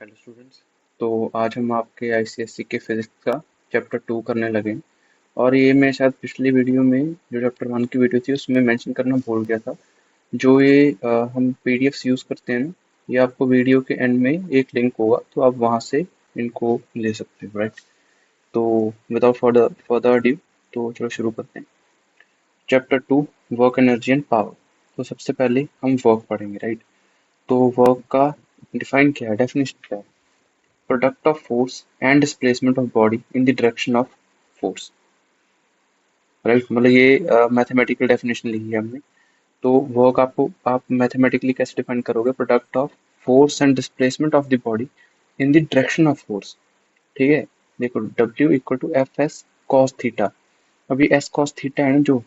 Hello students. तो आज हम आपके आईसीएससी के फिजिक्स का चैप्टर 2 करने लगे हैं। और ये मैं शायद पिछली वीडियो में जो चैप्टर 1 की वीडियो थी उसमें मेंशन करना भूल गया था। जो ये हम पीडीएफ्स यूज़ करते हैं ना, ये आपको वीडियो के एंड में एक लिंक होगा, तो आप वहाँ से इनको ले सकते हो, राइट। तो विदाउट फर्दर अड्यू, तो चलो शुरू करते हैं। Chapter 2, work energy and power. तो सबसे पहले हम वर्क पढ़ेंगे, राइट। तो वर्क का डिफाइन क्या है, डेफिनेशन क्या है? Product of force and displacement of body in the direction of force, right. मतलब ये मैथमेटिकल डेफिनेशन लिखी है हमने। तो वर्क आपको आप मैथमेटिकली कैसे डिफाइन करोगे? Product of force and displacement of the body in the direction of force. ठीक है। देखो, W equal to F S cos theta. अभी एस कॉस थीटा है ना, जो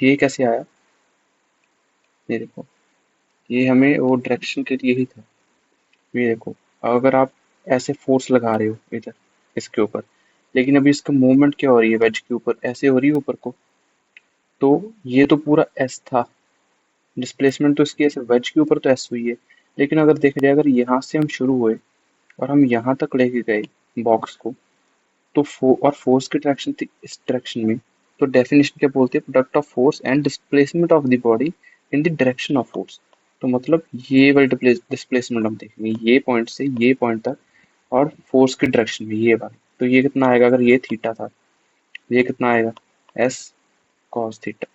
ये कैसे आया? ये देखो, ये हमें वो डायरेक्शन के लिए ही था। ये देखो, अगर आप ऐसे फोर्स लगा रहे हो इधर इसके ऊपर, लेकिन अभी इसका मूवमेंट क्या हो रही है? वेज के ऊपर ऐसे हो रही है ऊपर को। तो ये तो पूरा एस था, डिस्प्लेसमेंट तो इसकी ऐसे वेज के ऊपर तो एस हुई है। लेकिन अगर देख रहे, अगर यहाँ से हम शुरू हुए और हम यहाँ तक लेके गए बॉक्स को, तो और फोर्स की डायरेक्शन थी इस डायरेक्शन में। तो डेफिनेशन क्या बोलती है? Product of force and displacement of the body in the direction of force. तो मतलब ये वाली डिस्प्लेसमेंट हम देखेंगे, ये पॉइंट से ये पॉइंट तक, और फोर्स की डायरेक्शन में ये वाली। तो ये कितना आएगा? अगर ये थीटा था, ये कितना आएगा? S cos theta,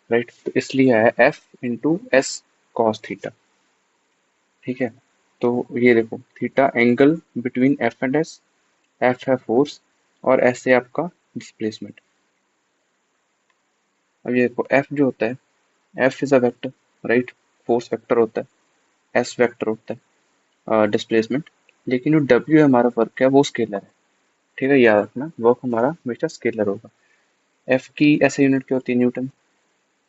right. तो इसलिए है F into S cos theta. ठीक है। तो ये देखो, theta angle between F and S, F है फोर्स और एस है आपका डिस्प्लेसमेंट। अब ये देखो, एफ जो होता है, F is a vector, right. Force vector होता है, एस वेक्टर होता है डिस्प्लेसमेंट। लेकिन जो डब्ल्यू है हमारा वर्क है, वो स्केलर है। ठीक है, याद रखना, वर्क हमारा हमेशा स्केलर होगा। एफ की ऐसे यूनिट क्या होती है? न्यूटन।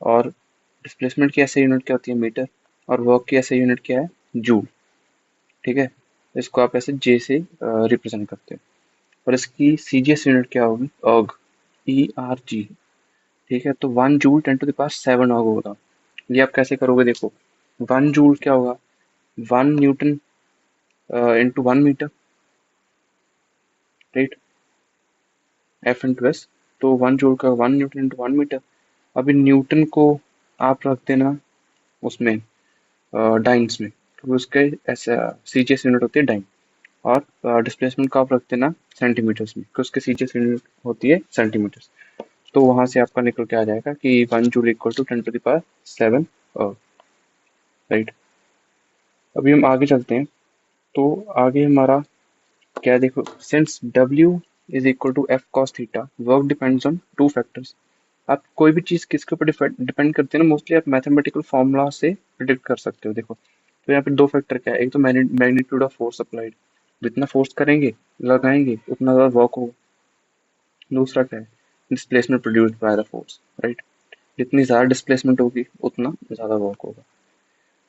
और डिस्प्लेसमेंट की ऐसे यूनिट क्या होती है? मीटर। और वर्क की ऐसे यूनिट क्या है? जूल। ठीक है। इसको आप ऐसे जे से रिप्रेजेंट करते हो। और इसकी सीजीएस यूनिट क्या होगी? अर्ग, ERG। ठीक है। तो 1 जूल 10 to the power 7 अर्ग होगा। ये आप कैसे करोगे? देखो, 1 जूल क्या होगा? 1 newton into 1 metre, right. F into S. तो 1 जूल का 1 न्यूटन इंटू 1 मीटर। अभी न्यूटन को आप रख देना उसमें डाइन्स में, क्योंकि उसके ऐसा सीजीएस यूनिट होती है डाइन। और डिस्प्लेसमेंट का आप रख देना सेंटीमीटर्स में, क्योंकि उसके सीजीएस यूनिट होती है सेंटीमीटर्स। तो वहां से आपका निकल के आ जाएगा कि 1 joule equal to 10 to the power 7, right. अभी हम आगे चलते हैं। तो आगे हमारा क्या है? देखो, since W is equal to F cos theta, work depends on two factors. आप कोई भी चीज किसके ऊपर डिपेंड करते हैं ना, मोस्टली आप मैथमेटिकल फॉर्मूला से प्रिडिक्ट कर सकते हो। देखो, तो यहाँ पे दो फैक्टर क्या है? एक तो मैग्नीट्यूड ऑफ फोर्स अप्लाइड, जितना फोर्स करेंगे लगाएंगे उतना ज्यादा वर्क होगा। दूसरा क्या है? Displacement produced by the force, right. जितनी ज्यादा डिस्प्लेसमेंट होगी उतना ज्यादा वर्क होगा।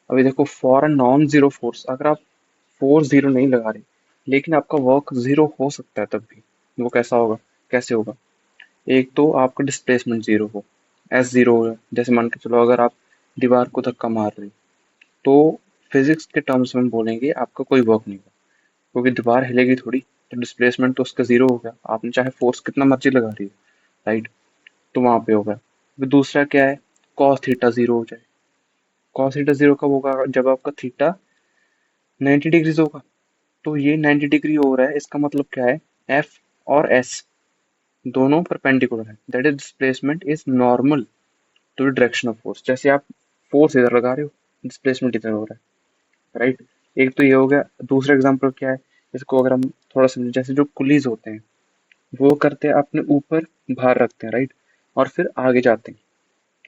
अभी देखो, for a non zero force, अगर आप फोर्स जीरो नहीं लगा रहे लेकिन आपका वर्क जीरो हो सकता है, तब भी वो कैसा होगा? कैसे होगा? एक तो आपका डिस्प्लेसमेंट जीरो हो, एस जीरो हो। जैसे मान के चलो, अगर आप दीवार को धक्का मार रहे हो, तो फिजिक्स के टर्म्स में हम बोलेंगे आपका कोई वर्क नहीं होगा, क्योंकि दीवार हिलेगी थोड़ी। तो डिस्प्लेसमेंट तो उसका जीरो हो गया, आपने चाहे फोर्स कितना मर्जी लगा रही हो, राइट। तो वहां पे होगा। फिर दूसरा क्या है? कॉस थीटा जीरो हो जाए। कॉस थीटा जीरो कब होगा? जब आपका थीटा 90 डिग्रीज होगा। तो ये 90 डिग्री हो रहा है, इसका मतलब क्या है? एफ और एस दोनों परपेंडिकुलर है, that is displacement is normal to the direction of force. जैसे आप फोर्स इधर लगा रहे हो, डिस्प्लेसमेंट इधर हो रहा है, राइट। एक तो ये हो गया। दूसरा एग्जांपल क्या है? इसको अगर हम थोड़ा समझें, जैसे जो कुलीज होते हैं, वो करते हैं अपने ऊपर भार रखते हैं, राइट। और फिर आगे जाते हैं।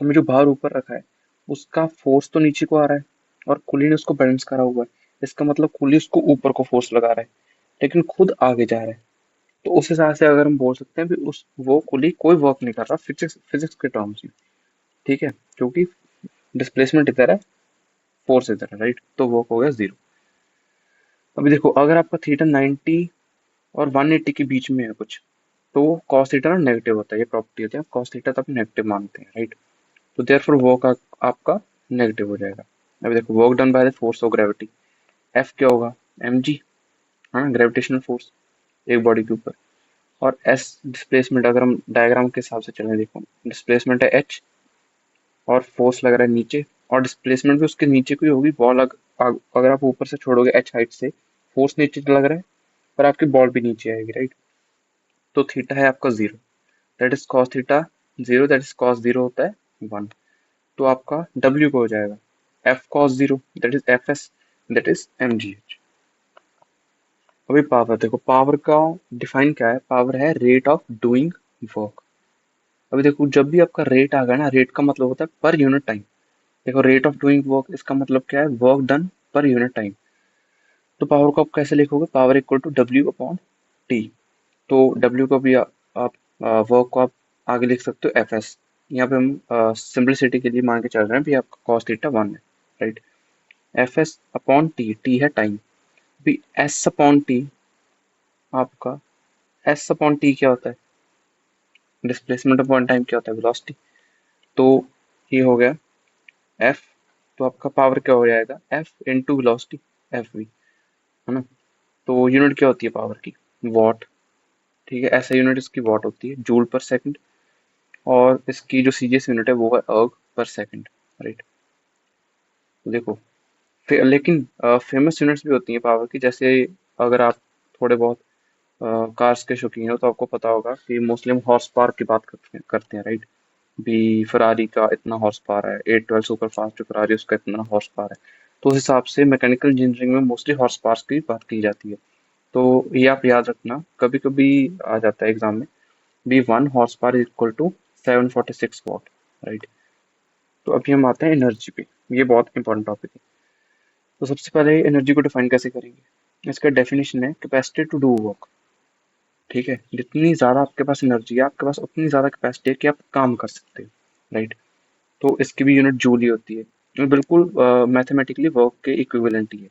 हमें जो भार ऊपर रखा है, उसका फोर्स तो नीचे को आ रहा है, और कुली ने उसको बैलेंस करा हुआ है। इसका मतलब कुली उसको ऊपर को फोर्स लगा रहा है, लेकिन खुद आगे जा रहा है। तो उस हिसाब से अगर हम बोल सकते हैं भी उस वो कुली कोई वर्क नहीं कर रहा, फिजिक्स फिजिक्स के टर्म्स में। ठीक है, क्योंकि डिस्प्लेसमेंट इधर है, फोर्स इधर है, राइट। तो वर्क हो गया जीरो। अभी देखो, अगर आपका थीटा 90 और 180 के बीच में है कुछ, तो कॉस थीटा ना नेगेटिव होता है। ये प्रॉपर्टी होती है, कॉस थीटा तो आप नेगेटिव मानते हैं, राइट। तो देयरफॉर वर्क आपका नेगेटिव हो जाएगा। अभी देखो, work done by the force of gravity, F क्या होगा? mg। हाँ, ग्रेविटेशनल फोर्स एक बॉडी के ऊपर। और एस डिस्प्लेसमेंट, अगर हम डायग्राम के हिसाब से चलें, देखो डिस्प्लेसमेंट है एच, और फोर्स लग रहा है नीचे, और डिस्प्लेसमेंट भी उसके नीचे की होगी। बॉल अगर आप ऊपर से छोड़ोगे एच हाइट से, फोर्स नीचे लग रहा है, पर आपकी बॉल भी नीचे आएगी, राइट। तो थीटा है आपका zero, that is cos theta zero, that is cos zero होता है वन। तो आपका डब्ल्यू को हो जाएगा F cos zero, that is F S, that is M ji H. अभी पावर देखो, पावर का डिफाइन क्या है? पावर है रेट ऑफ डूइंग वर्क। अभी देखो, जब भी आपका रेट आ गया ना, रेट का मतलब होता है पर यूनिट टाइम। देखो, रेट ऑफ डूइंग वर्क, इसका मतलब क्या है? Work done per unit time. तो पावर को आप कैसे लिखोगे? Power equal to W upon T. तो डब्ल्यू को भी आप वर्क को आप आगे लिख सकते हो एफ एस। यहाँ पे हम सिंपलिसिटी के लिए मान के चल रहे हैं भी आपका कॉस थीटा वन है, right. F S upon T, T है टाइम। भी एस अपॉन टी आपका, एस अपॉन टी क्या होता है? डिस्प्लेसमेंट अपॉन टाइम क्या होता है? वेलोसिटी। तो ये हो गया एफ। तो आपका पावर क्या हो जाएगा? F into velocity, F V, है ना। तो यूनिट क्या होती है पावर की? वॉट। ठीक है, ऐसा यूनिट इसकी वॉट होती है, जूल पर सेकंड। और इसकी जो सीजीएस यूनिट है वो है अर्ग पर सेकंड, राइट। तो देखो, लेकिन फेमस यूनिट्स भी होती हैं पावर की, जैसे अगर आप थोड़े बहुत कार्स के शौकीन हो तो आपको पता होगा कि मोस्टली हम हॉर्स पावर की बात करते हैं, राइट। भी फरारी का इतना हॉर्स पावर है, 812 सुपर फास्ट जो फरारी है उसका इतना हॉर्स पावर है। तो उस हिसाब से मैकेनिकल इंजीनियरिंग में मोस्टली हॉर्स पावर की बात की जाती है। तो ये आप याद रखना, कभी कभी आ जाता है एग्जाम में भी, one horse power is equal to 746 watt, right. तो अभी हम आते हैं एनर्जी पे। ये बहुत इंपॉर्टेंट टॉपिक है। तो सबसे पहले एनर्जी को डिफाइन कैसे करेंगे? इसका डेफिनेशन है कैपेसिटी टू डू वर्क। ठीक है, जितनी ज्यादा आपके पास एनर्जी है, आपके पास उतनी ज्यादा कैपेसिटी है कि आप काम कर सकते हो, राइट। तो इसकी भी यूनिट जूल ही होती है। ये बिल्कुल मैथमेटिकली वर्क के इक्विवेलेंट ही है।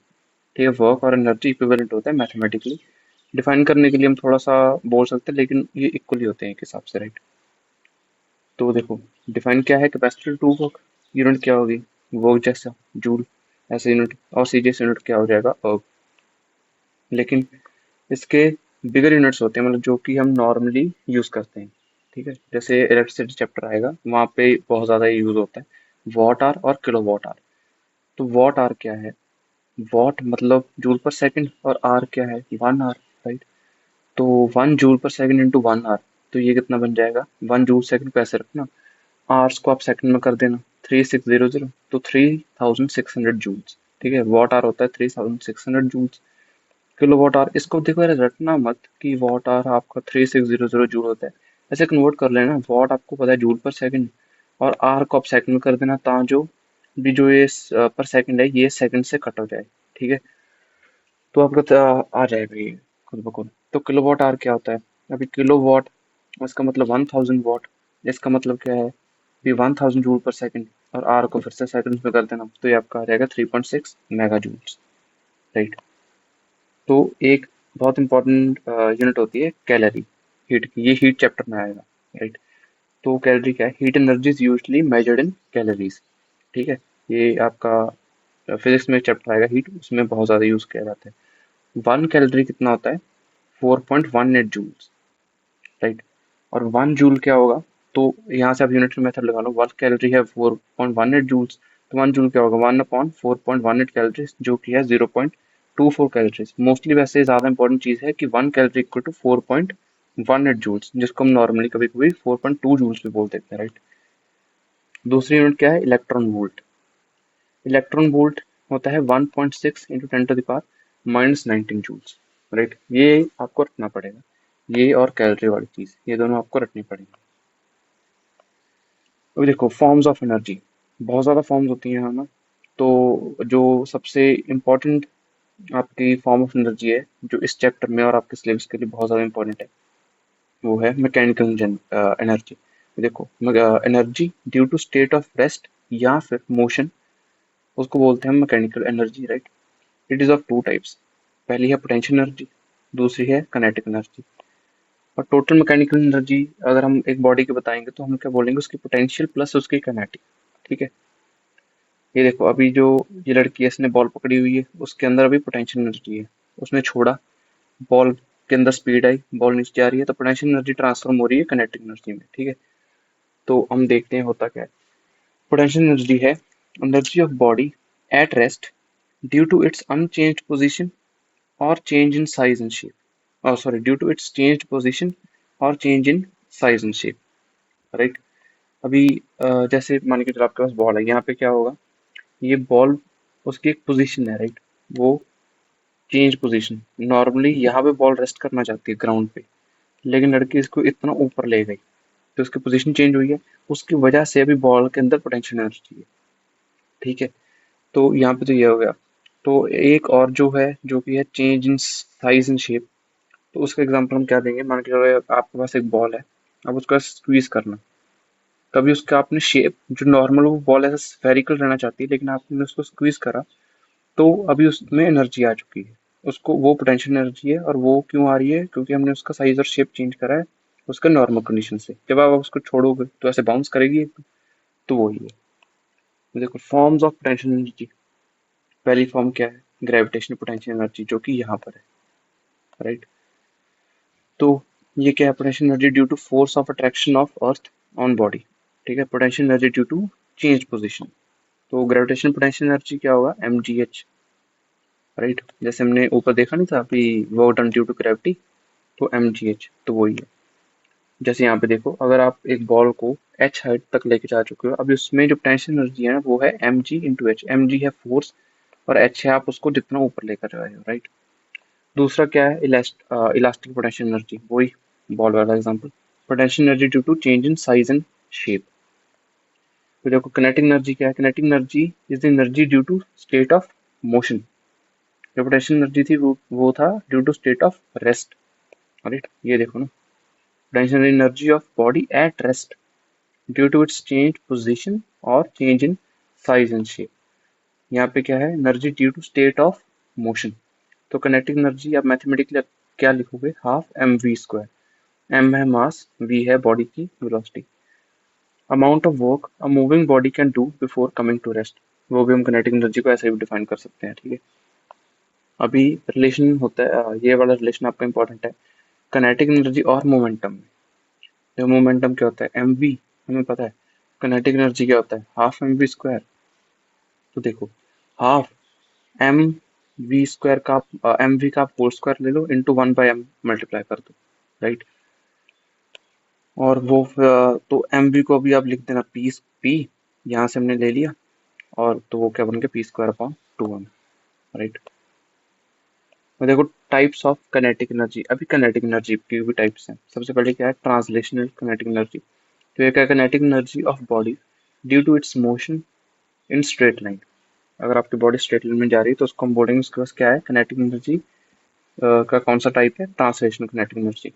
ठीक है, वर्क और एनर्जी इक्विवेलेंट होता है मैथमेटिकली। डिफाइन करने के लिए हम थोड़ा सा बोल सकते हैं, लेकिन ये इक्वली होते हैं एक हिसाब से, राइट। तो देखो, डिफाइन क्या है कैपेसिटी टू वर्क, यूनिट क्या होगी? वर्क जैसा जूल, ऐसे यूनिट। और सीजीएस यूनिट क्या हो जाएगा? लेकिन इसके बिगर यूनिट्स होते हैं, मतलब जो कि हम नॉर्मली यूज करते हैं। ठीक है, जैसे इलेक्ट्रिसिटी चैप्टर आएगा, वहाँ पे बहुत ज़्यादा यूज होता है वॉट आर और किलो वॉट आर। तो वॉट आर क्या है? वॉट मतलब जूल पर सेकंड, और आर क्या है? One r, right. तो वन जूल पर सेकंड इंटू वन आर, तो ये कितना बन जाएगा? वन जूल सेकंड को ऐसे रखना, आवर्स को आप सेकंड में कर देना, 3600, तो 3600 जूल्स। ठीक है, वॉट आर होता है 3600 जूल्स। किलो वॉट आवर, इसको देखो यार, रटना मत कि वॉट आवर आपका 3600 जूल होता है। ऐसे कन्वर्ट कर लेना, वॉट आपको पता है जूल पर सेकंड, और आर को आप सेकंड में कर देना, जो भी जो ये पर सेकंड है ये सेकंड से कट हो जाए। ठीक है, तो आपका आ जाएगा ये खुद ब खुद। तो किलो वॉट आवर क्या होता है? अभी किलो वॉट, इसका मतलब 1000 वॉट। इसका मतलब क्या है? भी 1000 जूल पर सेकंड, और आर को फिर से सेकंड में कर देना, तो ये आपका आ जाएगा 3.6 मेगा जूल्स, राइट। तो एक बहुत इंपॉर्टेंट यूनिट होती है कैलोरी, हीट की। ये हीट चैप्टर में आएगा, राइट। तो कैलोरी क्या है? Heat energy is usually measured in calories. ठीक है, ये आपका फिजिक्स में चैप्टर आएगा हीट, उसमें बहुत ज़्यादा यूज किया जाता है। वन कैलोरी कितना होता है? 4.18 जूल्स, राइट। और वन जूल क्या होगा? तो यहाँ से आप यूनिट मेथड लगा लो, वन कैलोरी है 4.18 जूल्स, तो वन जूल क्या होगा? 1/4.18 कैलोरीज, जो कि है 0.24 कैलोरीज। मोस्टली वैसे ज़्यादा इंपॉर्टेंट चीज़ है कि one calorie equal to 4.18 joules, जिसको हम नॉर्मली कभी कभी 4.2 जूल्स भी बोल देते हैं, राइट। दूसरी यूनिट क्या है? Electron volt. इलेक्ट्रॉन वोल्ट होता है 1.6 इंटू 10⁻⁻19 जूल्स, राइट। ये आपको रखना पड़ेगा, ये और कैलोरी वाली चीज़, ये दोनों आपको रखनी पड़ेगी। अभी देखो, फॉर्म्स ऑफ एनर्जी, बहुत ज़्यादा फॉर्म्स होती हैं, है ना। तो जो सबसे इम्पोर्टेंट आपकी फॉर्म ऑफ एनर्जी है, जो इस चैप्टर में और आपके सिलेबस के लिए बहुत ज़्यादा इंपॉर्टेंट है, वो है मैकेनिकल एनर्जी। देखो, energy due to state of rest या फिर मोशन, उसको बोलते हैं mechanical energy, right. It is of two types. पहली है पोटेंशियल एनर्जी, दूसरी है काइनेटिक एनर्जी। और टोटल मैकेनिकल एनर्जी अगर हम एक बॉडी की बताएंगे तो हम क्या बोलेंगे? उसकी पोटेंशियल प्लस उसकी काइनेटिक। ठीक है, ये देखो, अभी जो ये लड़की है, इसने बॉल पकड़ी हुई है, उसके अंदर अभी पोटेंशियल एनर्जी है, उसने छोड़ा, बॉल के अंदर स्पीड आई, बॉल नीचे जा रही है, तो पोटेंशियल एनर्जी ट्रांसफॉर्म हो रही है काइनेटिक एनर्जी में। ठीक है, तो हम देखते हैं होता क्या है। पोटेंशियल एनर्जी है energy of body at rest due to its unchanged position और change in size and shape, sorry, due to its changed position और change in size and shape, right. अभी जैसे मान के चलो आपके पास बॉल है, यहाँ पे क्या होगा, ये बॉल उसकी एक पोजीशन है, राइट, वो चेंज पोजीशन, नॉर्मली यहाँ पे बॉल रेस्ट करना चाहती है ग्राउंड पे, लेकिन लड़की इसको इतना ऊपर ले गई तो उसकी पोजीशन चेंज हुई है, उसकी वजह से अभी बॉल के अंदर पोटेंशियल एनर्जी है। ठीक है, तो यहाँ पे तो ये हो गया। तो एक और जो है, जो कि है change in size and shape, तो उसका एग्जांपल हम क्या देंगे, मान के चलो आपके पास एक बॉल है, अब उसका स्क्वीज करना, कभी उसका आपने शेप, जो नॉर्मल वो बॉल ऐसा स्फेरिकल रहना चाहती है, लेकिन आपने उसको स्क्वीज करा, तो अभी उसमें एनर्जी आ चुकी है, उसको वो पोटेंशियल एनर्जी है। और वो क्यों आ रही है, क्योंकि हमने उसका साइज और शेप चेंज करा है उसका नॉर्मल कंडीशन से। जब आप उसको छोड़ोगे तो ऐसे बाउंस करेगी, तो वही है। देखो फॉर्म्स ऑफ पोटेंशियल एनर्जी, पहली फॉर्म क्या है, ग्रेविटेशनल पोटेंशियल एनर्जी, जो कि यहाँ पर है, राइट। तो ये क्या है, potential energy due to force of attraction of earth on body. ठीक है, potential energy due to change position. तो ग्रेविटेशनल पोटेंशियल एनर्जी क्या होगा, mgh, राइट। जैसे हमने ऊपर देखा नहीं था अभी, work done due to gravity, तो mgh तो वही है। जैसे यहाँ पे देखो, अगर आप एक बॉल को h हाइट तक लेके जा चुके हो, अभी उसमें जो पोटेंशियल एनर्जी है ना, वो है mg इंटू एच। mg है फोर्स और h है आप उसको जितना ऊपर लेकर जा रहे हो, राइट। दूसरा क्या है, इलास्टिक पोटेंशियल एनर्जी, वही बॉल वाला example. Potential energy due to change in size and shape. तो देखो किनेटिक एनर्जी क्या है, kinetic energy is the energy due to state of motion. जो पोटेंशियल एनर्जी थी वो था due to state of rest, right. ये देखो ना, potential energy of body at rest due to its change position और change in size and shape. यहाँ पे क्या है, energy due to state of motion. तो किनेटिक एनर्जी आप मैथमेटिकली क्या लिखोगे, half M V square. M है मास, वी है बॉडी की velocity. Amount of work a moving body can do before coming to rest, वो भी हम किनेटिक एनर्जी को ऐसे भी डिफाइन कर सकते हैं। ठीक है, अभी रिलेशन होता है, ये वाला रिलेशन आपका इंपॉर्टेंट है, किनेटिक एनर्जी और मोमेंटम में। तो मोमेंटम क्या होता है, एम वी, हमें पता है। किनेटिक एनर्जी क्या होता है, हाफ एम वी स्क्वायर। तो देखो, हाफ एम वी स्क्वायर का एम वी का आप होल स्क्वायर ले लो, इंटू 1/m मल्टीप्लाई कर दो, राइट। और वो तो एम वी को अभी आप लिख देना पी, यहाँ से हमने ले लिया, और तो वो क्या बन गया, p² / 2m, राइट। और देखो टाइप्स ऑफ काइनेटिक एनर्जी, अभी काइनेटिक एनर्जी की भी टाइप्स हैं। सबसे पहले क्या है, ट्रांसलेशनल काइनेटिक एनर्जी। तो ये क्या, kinetic energy of body due to its motion in straight line. अगर आपकी बॉडी स्ट्रेट लाइन में जा रही है तो उसको हम बोलेंगे, उसके पास क्या है, काइनेटिक एनर्जी का कौन सा टाइप है, translational kinetic energy.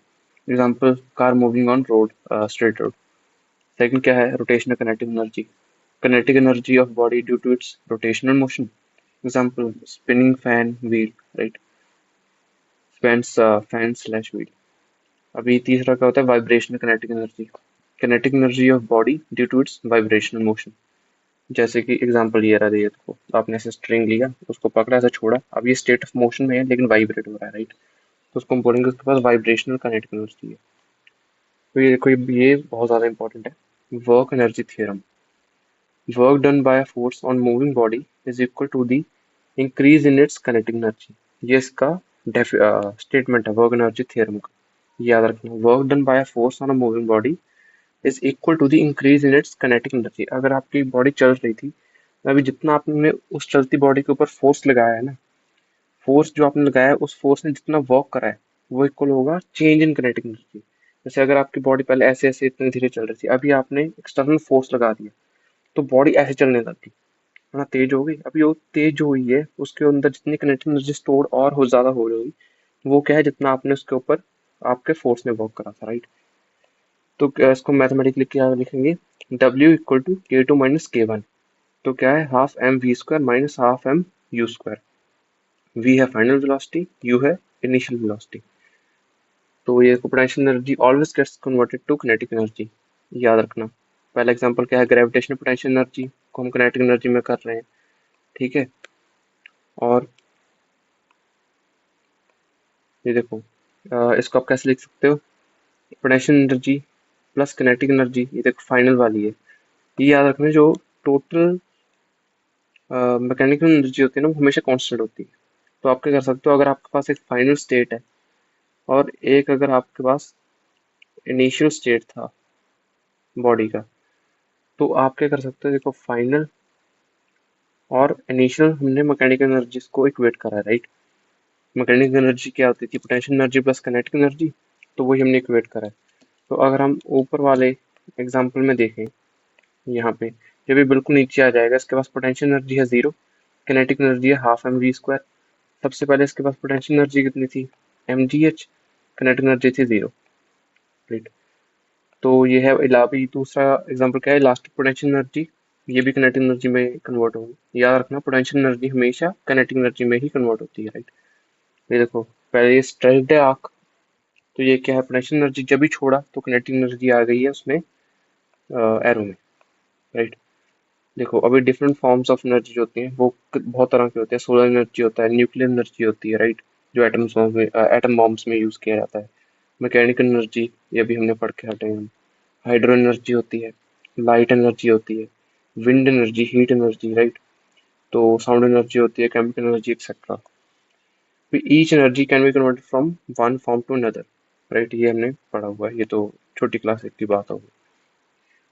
Example, car moving on road, straight road. Second क्या है, rotational kinetic energy, kinetic energy of body due to its rotational motion. Example, spinning fan wheel, right? Fan slash wheel. अभी तीसरा क्या होता है, vibrational kinetic energy, kinetic energy of body due to its vibrational motion. जैसे कि example ये रहा, देखिए तो आपने ऐसे स्ट्रिंग लिया, उसको पकड़ा, ऐसे छोड़ा, अब ये स्टेट ऑफ मोशन में है लेकिन वाइब्रेट हो रहा है, राइट। तो उसको हम बोलेंगे उसके पास वाइब्रेशनल किनेटिक एनर्जी है। तो ये देखो, ये बहुत ज्यादा इंपॉर्टेंट है, work energy theorem. Work done by a force on moving body is equal to the increase in its kinetic energy। ये इसका स्टेटमेंट है वर्क एनर्जी थ्योरम का, याद रखना। Work done by a force on a moving body is equal to the increase in its kinetic energy. अगर आपकी body चल रही थी, अभी जितना आपने उस चलती बॉडी के ऊपर फोर्स लगाया है ना, फोर्स जो आपने लगाया है उस फोर्स ने जितना वर्क करा है, वो इक्वल होगा चेंज इन किनेटिक एनर्जी। जैसे अगर आपकी बॉडी पहले ऐसे ऐसे इतनी धीरे चल रही थी, अभी आपने एक्सटर्नल फोर्स लगा दिया, तो बॉडी ऐसे चलने लगी, थोड़ा तेज हो गई। अभी वो तेज जो हुई है, उसके अंदर जितनी किनेटिक एनर्जी स्टोर और हो ज्यादा हो रही, वो क्या है, जितना आपने उसके ऊपर आपके फोर्स ने वर्क करा था, राइट। तो इसको मैथमेटिकली क्या लिखेंगे, W = K2 - K1। तो क्या है, half M V square minus half M U square. V है फाइनल वेलोसिटी, यू है इनिशियल वेलोसिटी। तो ये potential energy always gets converted to kinetic energy, याद रखना। पहला एग्जांपल क्या है, ग्रेविटेशनल पोटेंशियल एनर्जी को हम किनेटिक एनर्जी में कर रहे हैं, ठीक है। और ये देखो, इसको आप कैसे लिख सकते हो, potential energy plus kinetic energy, ये देखो फाइनल वाली है। ये याद रखना, जो टोटल मैकेनिकल एनर्जी होती है ना, वो हमेशा कांस्टेंट होती है। तो आप क्या कर सकते हो, अगर आपके पास एक फाइनल स्टेट है और एक अगर आपके पास इनिशियल स्टेट था बॉडी का, तो आप क्या कर सकते हो, देखो फाइनल और इनिशियल हमने मैकेनिकल एनर्जी को इक्वेट करा है, राइट। मैकेनिकल एनर्जी क्या होती थी, potential energy plus kinetic energy, तो वही हमने इक्वेट करा है। तो अगर हम ऊपर वाले एग्जांपल में देखें, यहाँ पे जब ये बिल्कुल नीचे आ जाएगा, इसके पास पोटेंशियल एनर्जी है 0, काइनेटिक एनर्जी है हाफ एम वी स्क्वायर। सबसे पहले इसके पास पोटेंशियल एनर्जी कितनी थी, एम जी एच, काइनेटिक एनर्जी थी 0, राइट। तो ये है अभी दूसरा एग्जांपल क्या है, इलास्टिक पोटेंशियल एनर्जी, ये भी काइनेटिक एनर्जी में कन्वर्ट होगी। याद रखना, पोटेंशियल एनर्जी हमेशा काइनेटिक एनर्जी में ही कन्वर्ट होती है, राइट। ये देखो, पहले ये स्ट्रेच्ड है आर्क, तो ये क्या है, पोटेंशियल एनर्जी जब भी छोड़ा तो काइनेटिक एनर्जी आ गई है उसमें, एरो में, राइट। देखो अभी डिफरेंट फॉर्म्स ऑफ एनर्जी जो होती हैं वो बहुत तरह के होते हैं। सोलर एनर्जी होता है, न्यूक्लियर एनर्जी होती है, राइट, जो एटम बॉम्ब्स में यूज किया जाता है। मैकेनिकल एनर्जी, ये भी हमने पढ़ के हटे हैं हम। हाइड्रो एनर्जी होती है, लाइट एनर्जी होती है, wind energy, heat energy, right. तो साउंड एनर्जी होती है, chemical energy etcetera. Each energy can be converted from one form to another, right, ये हमने पढ़ा हुआ है, ये तो छोटी क्लास की बात होगी।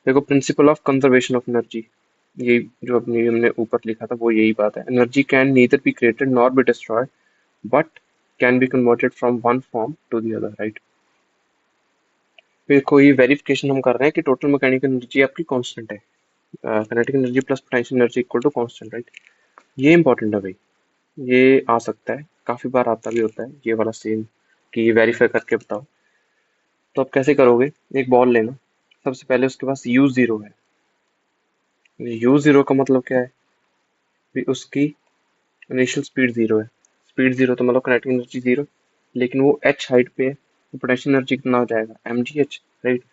देखो principle of conservation of energy, ये जो अपनी हमने ऊपर लिखा था वो यही बात है। Energy can neither be created nor be destroyed, but can be converted from one form to the other, right. फिर कोई वेरिफिकेशन हम कर रहे हैं कि टोटल मैकेनिकल एनर्जी आपकी कांस्टेंट है, kinetic energy plus potential energy equal to constant, right. ये इंपॉर्टेंट है भाई, ये आ सकता है, काफी बार आता भी होता है ये वाला सेम, कि ये वेरीफाई करके बताओ। तो आप कैसे करोगे, एक बॉल लेना, सबसे पहले उसके पास यू जीरो है। यू जीरो का मतलब क्या है, भी उसकी इनिशियल स्पीड जीरो है। स्पीड जीरो तो मतलब काइनेटिक एनर्जी जीरो, लेकिन वो एच हाइट पे है, तो पोटेंशियल एनर्जी कितना हो जाएगा, एम जी एच, राइट।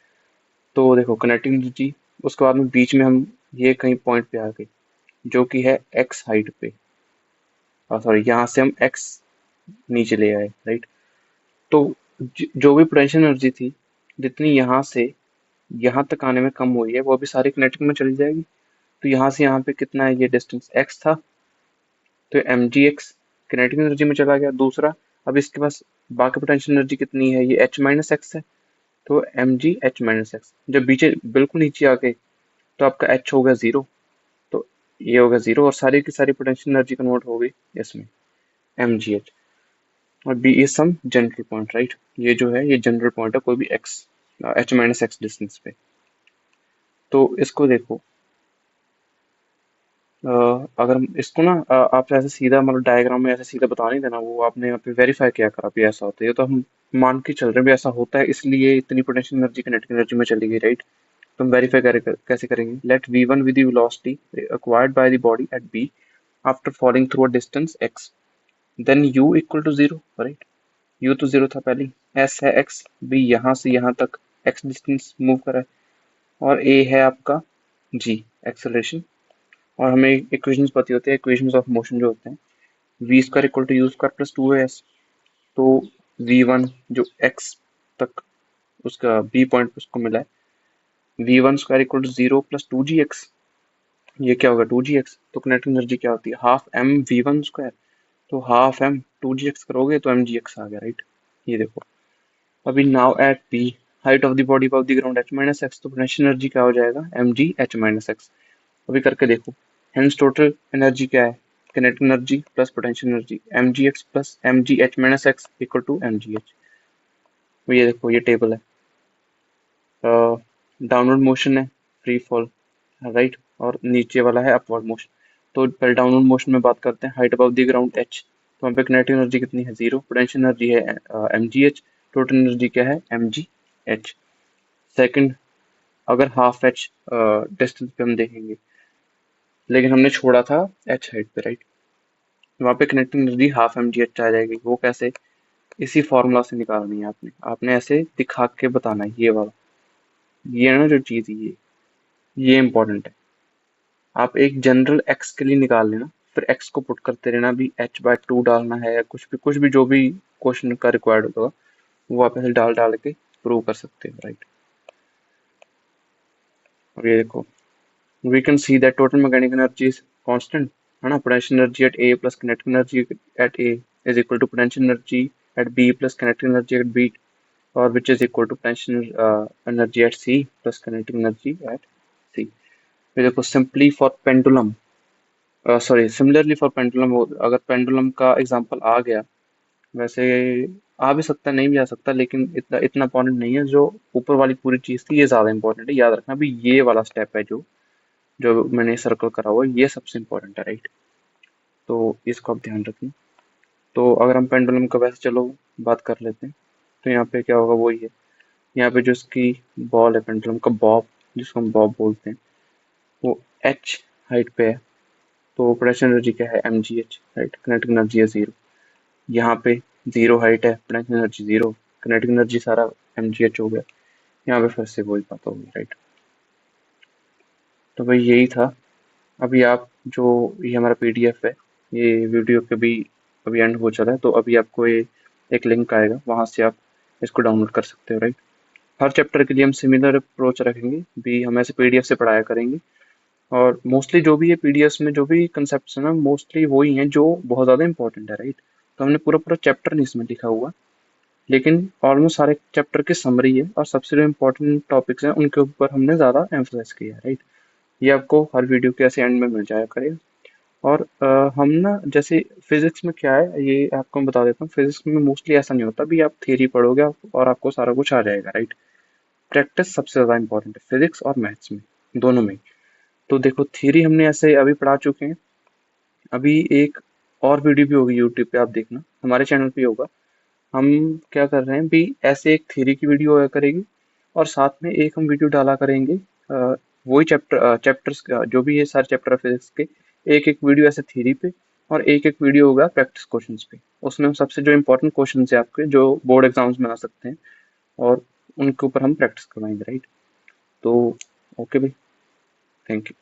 तो देखो काइनेटिक एनर्जी, उसके बाद में बीच में हम ये कहीं पॉइंट पे आ गए जो कि है एक्स हाइट पे, सॉरी यहाँ से हम एक्स नीचे ले आए, राइट। तो जो भी पोटेंशियल एनर्जी थी, जितनी यहाँ से यहाँ तक आने में कम हुई है, वो अभी सारी किनेटिक में चली जाएगी। तो यहाँ से यहाँ पे कितना है, ये डिस्टेंस एक्स था, तो m g x kinetic energy में चला गया। दूसरा, अब इसके पास बाकी पोटेंशियल एनर्जी कितनी है, ये एच माइनस एक्स है, तो एम जी एच माइनस एक्स। जब बीचे बिल्कुल नीचे आ गए तो आपका एच हो गया जीरो, तो ये हो गया जीरो, और सारी की सारी पोटेंशियल एनर्जी कन्वर्ट हो गई इसमें, एम जी एच। और B is some general point, right, ये जो है ये जनरल पॉइंट है कोई भी x, h minus x distance पे। तो इसको देखो, अगर हम इसको ना, आप ऐसे सीधा मतलब डायग्राम में ऐसे सीधा बता नहीं देना, वो आपने यहाँ पे वेरीफाई किया करा भी ऐसा होता है, ये तो हम मान के चल रहे हैं भी ऐसा होता है, इसलिए इतनी पोटेंशियल एनर्जी किनेटिक एनर्जी में चली गई, राइट। तो हम वेरीफाई कैसे करेंगे, let v one with the velocity acquired by the body at b after falling through a distance x, then u equal to zero, right. u तो zero था पहले, s है x, b यहाँ से यहाँ तक x डिस्टेंस मूव करा है, और a है आपका g एक्सेलरेशन। और हमें इक्वेशंस पता होती है, इक्वेशंस ऑफ मोशन जो होते हैं, v square equal to u square plus two s. तो वी वन जो एक्स तक उसका बी पॉइंट उसको मिला है, v one square equal to zero plus two g x, ये क्या होगा, टू जी एक्स। तो किनेटिक एनर्जी क्या होती है, half M v one square, तो half m two g x करोगे तो एम जी एक्स आ गया, राइट। ये देखो, अभी now at P, height of the body above the ground h minus x, तो पोटेंशियल एनर्जी क्या हो जाएगा, एम जी एच माइनस एक्स। अभी करके देखो, हेंस टोटल एनर्जी क्या है, kinetic energy plus potential energy, m g x plus m ji h minus x equal to m ji h. ये देखो ये टेबल है, डाउनवर्ड मोशन है, फ्री फॉल, राइट, और नीचे वाला है अपवर्ड मोशन। तो पहले डाउनवर्ड मोशन में बात करते हैं, height above the ground h, तो वहाँ पे किनेटिक एनर्जी कितनी है, जीरो, पोटेंशियल एनर्जी है एम जी एच, टोटल एनर्जी क्या है, एम जी एच। सेकेंड, अगर हाफ एच डिस्टेंस पे हम देखेंगे, लेकिन हमने छोड़ा था एच हाइट पे, राइट, वहाँ पे कनेक्टिंग एनर्जी हाफ एम जी एच आ जाएगी। वो कैसे, इसी फॉर्मूला से निकालनी है आपने, आपने ऐसे दिखा के बताना है, ये वाला, ये है ना जो चीज, ये इंपॉर्टेंट है। आप एक जनरल एक्स के लिए निकाल लेना, फिर x को पुट करते रहना, भी h/2 डालना है या कुछ भी जो भी क्वेश्चन का रिक्वायर्ड होगा वो आप ऐसे डाल डाल के प्रूव कर सकते हो, राइट। और ये देखो, we can see that total mechanical energy is constant, है ना। potential energy at A plus kinetic energy at A is equal to potential energy at B plus kinetic energy at B, or which is equal to potential energy at C plus kinetic energy at C। ये देखो, simply for pendulum, sorry similarly for pendulum, अगर pendulum का example आ गया, वैसे आ भी सकता नहीं भी आ सकता, लेकिन इतना इतना इंपॉर्टेंट नहीं है। जो ऊपर वाली पूरी चीज थी ये ज्यादा इंपॉर्टेंट है, याद रखना भी। ये वाला स्टेप है जो जो मैंने सर्कल करा हुआ है, ये सबसे इम्पोर्टेंट है, राइट। तो इसको आप ध्यान रखें। तो अगर हम पेंडुलम का वैसे चलो बात कर लेते हैं, तो यहाँ पे क्या होगा वही है। यहाँ पे जो इसकी बॉल है, पेंडुलम का बॉब, जिसको हम बॉब बोलते हैं, वो एच हाइट पे है। तो पोटेंशियल एनर्जी क्या है, mgh, राइट। किनेटिक एनर्जी है 0। यहाँ पे 0 हाइट है, पोटेंशियल एनर्जी 0, किनेटिक एनर्जी सारा mgh हो गया। यहाँ पे फिर से वही बात होगी, राइट। तो भाई यही था। अभी आप जो ये हमारा पीडीएफ है, ये वीडियो के भी अभी एंड हो चला है, तो अभी आपको ये एक लिंक आएगा, वहां से आप इसको डाउनलोड कर सकते हो, राइट। हर चैप्टर के लिए हम सिमिलर अप्रोच रखेंगे भी, हम ऐसे पीडीएफ से पढ़ाया करेंगे। और मोस्टली जो भी ये पीडीएफ में जो भी कंसेप्ट है ना, मोस्टली वही हैं जो बहुत ज़्यादा इंपॉर्टेंट है, राइट। तो हमने पूरा पूरा चैप्टर नहीं इसमें लिखा हुआ, लेकिन ऑलमोस्ट सारे चैप्टर की समरी है, और सबसे जो इंपॉर्टेंट टॉपिक्स हैं उनके ऊपर हमने ज़्यादा एम्फोसाइज किया है, राइट। ये आपको हर वीडियो के ऐसे एंड में मिल जाया करेगा। और हम ना, जैसे फिजिक्स में क्या है ये आपको मैं बता देता हूँ। फिजिक्स में मोस्टली ऐसा नहीं होता भी आप थ्योरी पढ़ोगे और आपको सारा कुछ आ जाएगा, राइट। प्रैक्टिस सबसे ज़्यादा इंपॉर्टेंट है फिजिक्स और मैथ्स में, दोनों में। तो देखो, थ्योरी हमने ऐसे अभी पढ़ा चुके हैं। अभी एक और वीडियो भी होगी यूट्यूब पे, आप देखना, हमारे चैनल पे होगा। हम क्या कर रहे हैं भी, ऐसे एक थ्योरी की वीडियो होया करेगी, और साथ में एक हम वीडियो डाला करेंगे वही चैप्टर्स का, जो भी ये सारे चैप्टर है फिजिक्स के, एक एक वीडियो ऐसे थ्योरी पे, और एक एक वीडियो होगा प्रैक्टिस क्वेश्चंस पे। उसमें हम सबसे जो इंपॉर्टेंट क्वेश्चन है आपके, जो बोर्ड एग्जाम्स में आ सकते हैं, और उनके ऊपर हम प्रैक्टिस करवाएंगे, राइट। तो ओके भाई, थैंक यू।